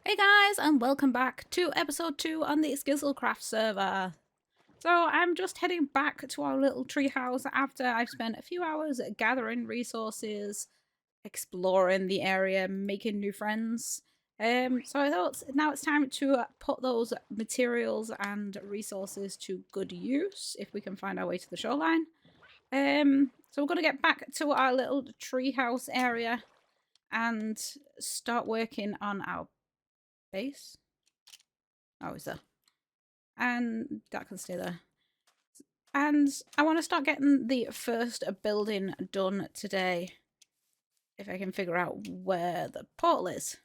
Hey guys, and welcome back to episode 2 on the SkizzleCraft server. So I'm just heading back to our little treehouse after I've spent a few hours gathering resources, exploring the area, making new friends. So I thought now it's time to put those materials and resources to good use if we can find our way to the shoreline. So we're going to get back to our little treehouse area and start working on our base. Oh, is there? And that can stay there. And I want to start getting the first building done today. If I can figure out where the portal is.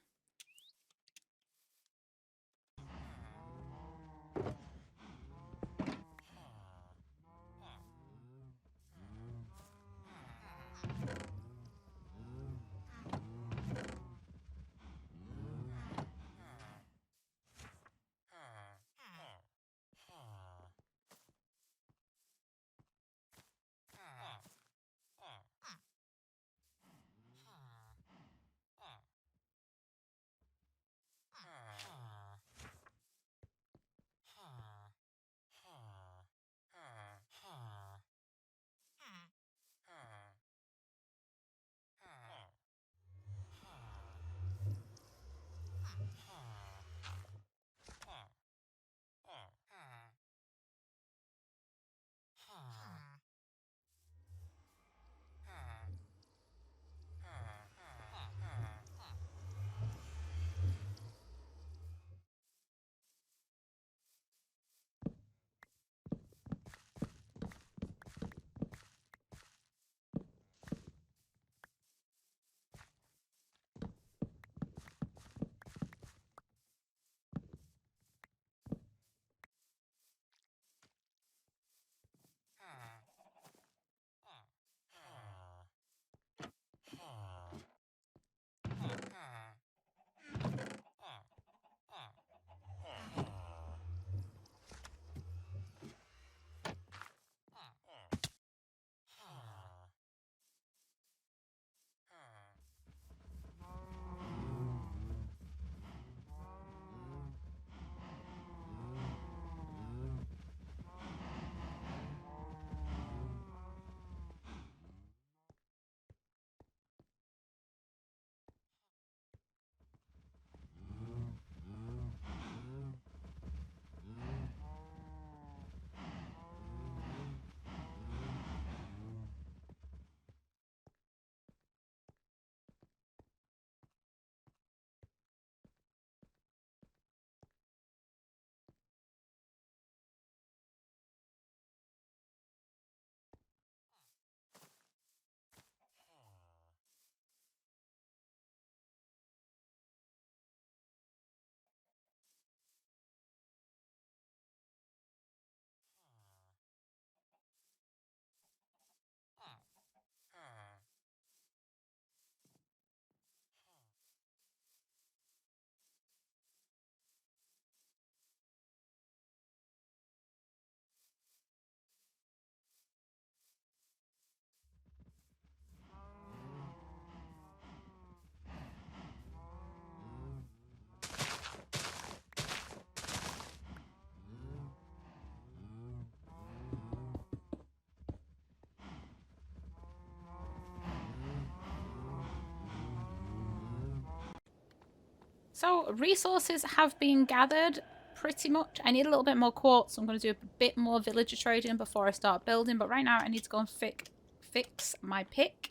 So resources have been gathered pretty much. I need a little bit more quartz, so I'm going to do a bit more villager trading before I start building. But right now I need to go and fix my pick.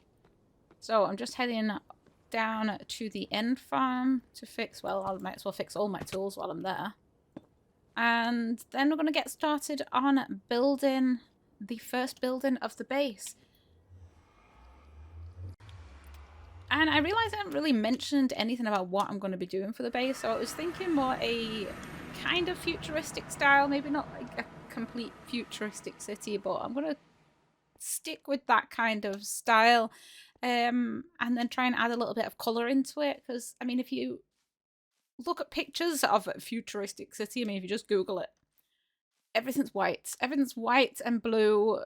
So I'm just heading down to the end farm to fix, well, I might as well fix all my tools while I'm there. And then we're going to get started on building the first building of the base. And I realised I haven't really mentioned anything about what I'm going to be doing for the base, so I was thinking more a kind of futuristic style, maybe not like a complete futuristic city, but I'm going to stick with that kind of style, and then try and add a little bit of colour into it, because, I mean, if you look at pictures of a futuristic city, I mean, if you just Google it, everything's white. Everything's white and blue,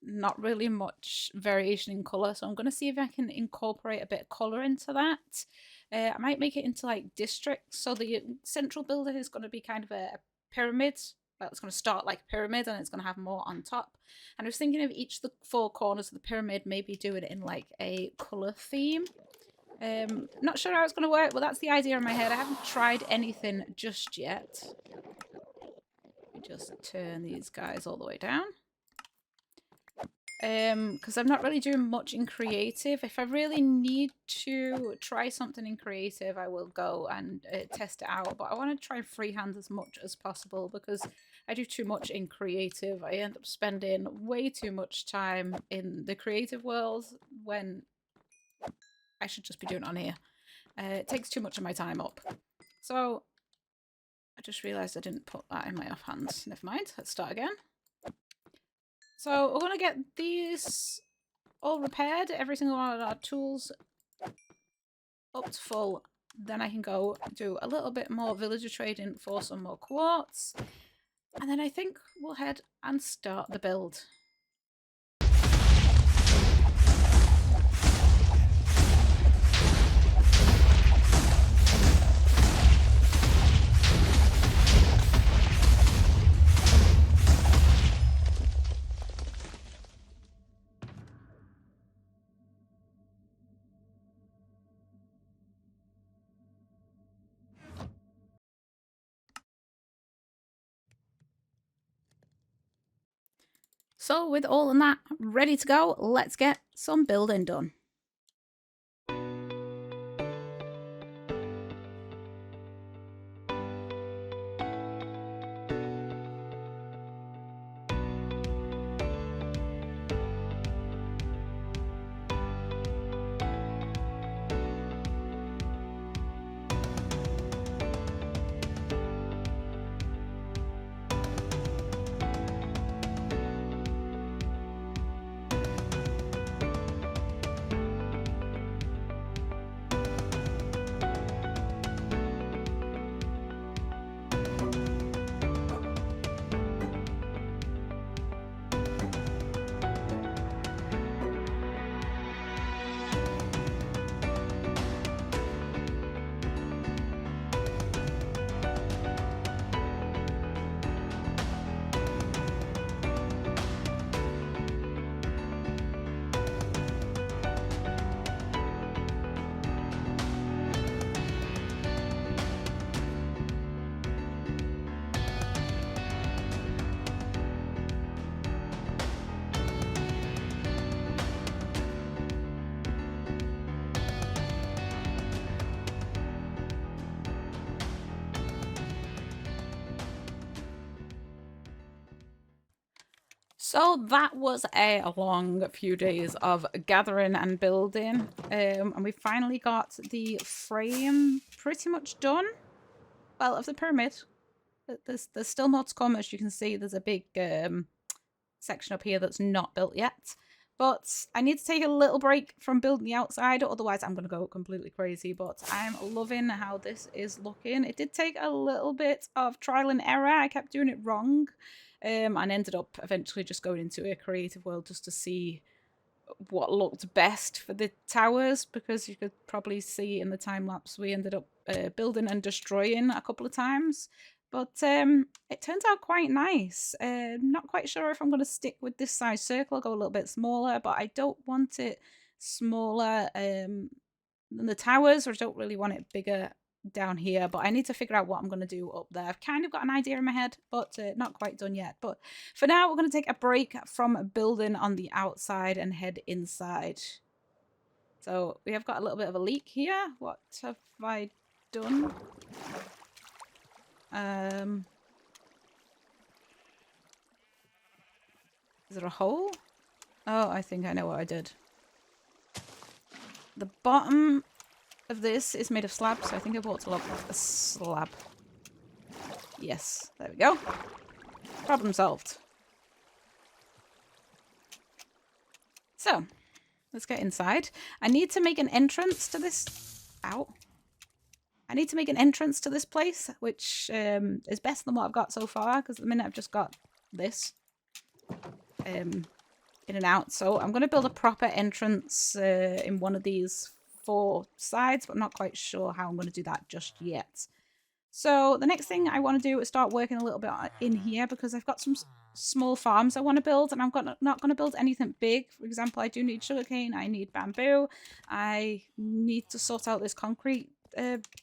not really much variation in colour, so I'm going to see if I can incorporate a bit of colour into that. I might make it into like districts. So the central building is going to be kind of a pyramid. Well, it's going to start like a pyramid and it's going to have more on top. And I was thinking of each of the 4 corners of the pyramid maybe doing it in like a colour theme. Not sure how it's going to work, but that's the idea in my head. I haven't tried anything just yet. Let me just turn these guys all the way down. Because I'm not really doing much in creative. If I really need to try something in creative, I will go and test it out. But I want to try freehand as much as possible because I do too much in creative. I end up spending way too much time in the creative world when I should just be doing it on here. It takes too much of my time up. So I just realised I didn't put that in my offhand. Never mind. Let's start again. So we're going to get these all repaired, every single one of our tools up to full. Then I can go do a little bit more villager trading for some more quartz. And then I think we'll head and start the build. So with all of that ready to go, let's get some building done. So that was a long few days of gathering and building, and we finally got the frame pretty much done. Well, of the pyramid. There's still more to come, as you can see. There's a big section up here that's not built yet. But I need to take a little break from building the outside, otherwise I'm going to go completely crazy. But I'm loving how this is looking. It did take a little bit of trial and error. I kept doing it wrong. And ended up eventually just going into a creative world just to see what looked best for the towers, because you could probably see in the time lapse we ended up building and destroying a couple of times. But it turns out quite nice. Not quite sure if I'm going to stick with this size circle. I'll go a little bit smaller, but I don't want it smaller than the towers, or I don't really want it bigger down here, but I need to figure out what I'm going to do up there. I've kind of got an idea in my head, but not quite done yet. But for now, we're going to take a break from building on the outside and head inside. So we have got a little bit of a leak here. What have I done? Is there a hole? Oh, I think I know what I did. The bottom of this is made of slab, so I think I bought a slab. Yes, there we go. Problem solved. So, let's get inside. I need to make an entrance to this... Ow. I need to make an entrance to this place, which is better than what I've got so far, because at the minute I've just got this in and out. So I'm going to build a proper entrance in one of these 4 sides, but I'm not quite sure how I'm going to do that just yet. So the next thing I want to do is start working a little bit in here, because I've got some small farms I want to build, and I'm not going to build anything big. For example, I do need sugarcane, I need bamboo, I need to sort out this concrete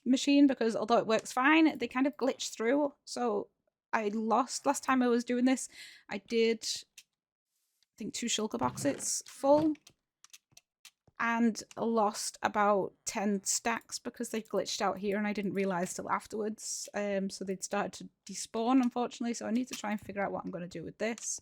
machine, because although it works fine, they kind of glitch through. So I lost last time I was doing this. I did, I think, 2 shulker boxes full, and lost about 10 stacks because they glitched out here, and I didn't realize till afterwards. So they'd started to despawn, unfortunately. So I need to try and figure out what I'm going to do with this,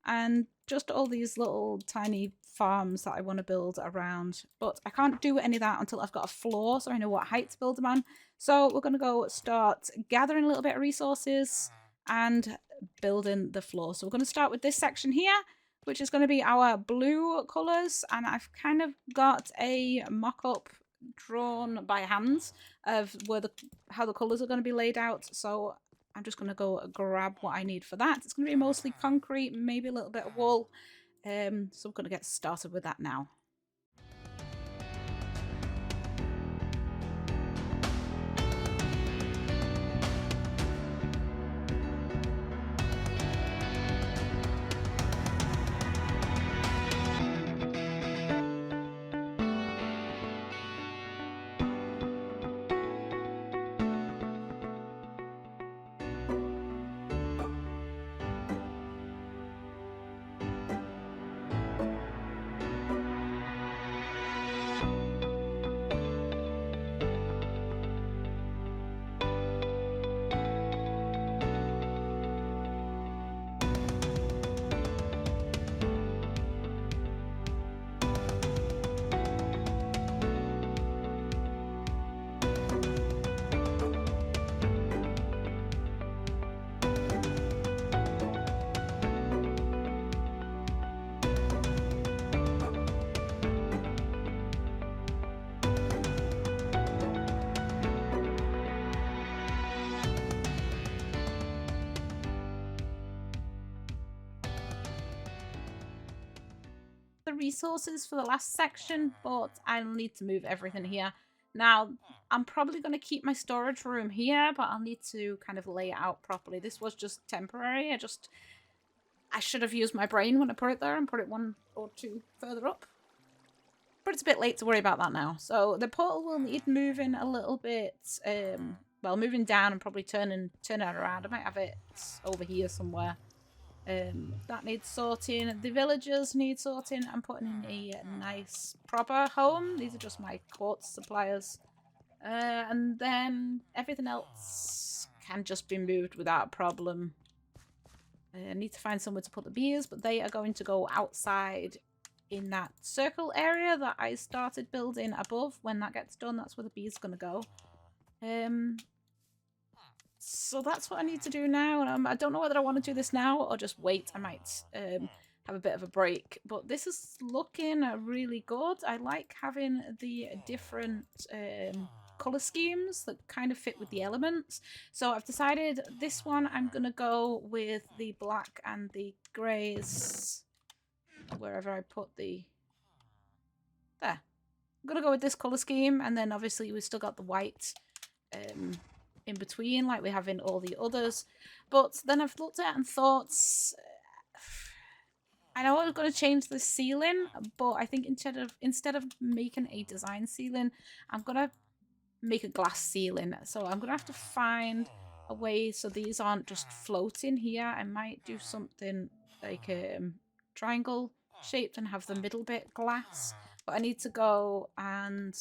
and just all these little tiny farms that I want to build around. But I can't do any of that until I've got a floor, so I know what height to build them on. So we're going to go start gathering a little bit of resources and building the floor. So we're going to start with this section here, which is going to be our blue colours, and I've kind of got a mock-up drawn by hand of where how the colours are going to be laid out. So I'm just going to go grab what I need for that. It's going to be mostly concrete, maybe a little bit of wool. So we're going to get started with that now. The resources for the last section, but I'll need to move everything here. Now, I'm probably going to keep my storage room here, but I'll need to kind of lay it out properly. This was just temporary. I should have used my brain when I put it there and put it 1 or 2 further up. But it's a bit late to worry about that now. So the portal will need moving a little bit, well, moving down and probably turning it around. I might have it over here somewhere. That needs sorting. The villagers need sorting. I'm putting in a nice proper home. These are just my quartz suppliers. And then everything else can just be moved without a problem. I need to find somewhere to put the bees, but they are going to go outside in that circle area that I started building above. When that gets done, that's where the bees are going to go. So that's what I need to do now, and I don't know whether I want to do this now or just wait. I might have a bit of a break, but this is looking really good. I like having the different colour schemes that kind of fit with the elements. So I've decided this one I'm going to go with the black and the greys, wherever I put the... There. I'm going to go with this colour scheme, and then obviously we've still got the white in between like we have in all the others. But then I've looked at it and thought, I know I was going to change the ceiling, but I think instead of making a design ceiling, I'm going to make a glass ceiling. So I'm going to have to find a way so these aren't just floating here. I might do something like triangle shaped and have the middle bit glass. But I need to go and...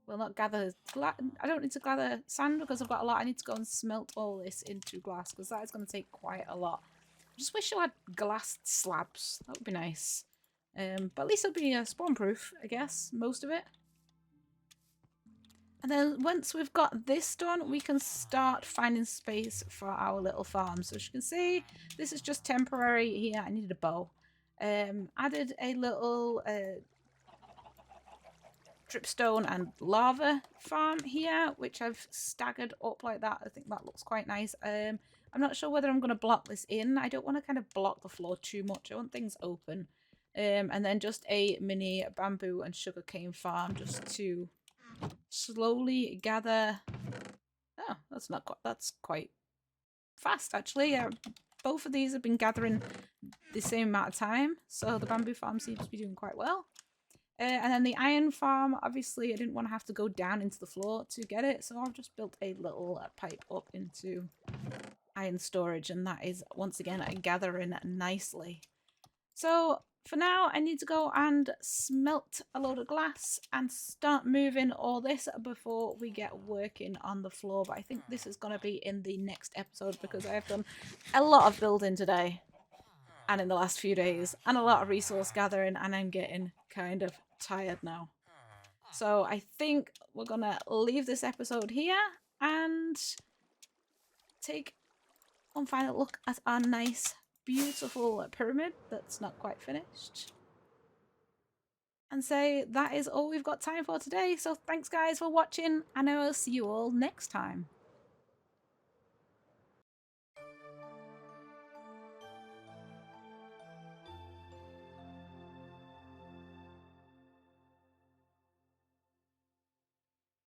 Well, not gather... I don't need to gather sand because I've got a lot. I need to go and smelt all this into glass because that is going to take quite a lot. I just wish I had glass slabs. That would be nice. But at least it'll be spawn-proof, I guess, most of it. And then once we've got this done, we can start finding space for our little farm. So as you can see, this is just temporary here. I needed a bow. Added a little... dripstone and lava farm here, which I've staggered up like that. I think that looks quite nice. I'm not sure whether I'm going to block this in. I don't want to kind of block the floor too much. I want things open. And then just a mini bamboo and sugarcane farm just to slowly gather. Oh, that's quite fast actually. Both of these have been gathering the same amount of time, so the bamboo farm seems to be doing quite well. And then the iron farm, obviously I didn't want to have to go down into the floor to get it, so I've just built a little pipe up into iron storage, and that is once again gathering nicely. So for now I need to go and smelt a load of glass and start moving all this before we get working on the floor, but I think this is going to be in the next episode because I have done a lot of building today and in the last few days and a lot of resource gathering, and I'm getting kind of tired now. So I think we're gonna leave this episode here and take one final look at our nice beautiful pyramid that's not quite finished and say that is all we've got time for today. So thanks guys for watching, and I will see you all next time.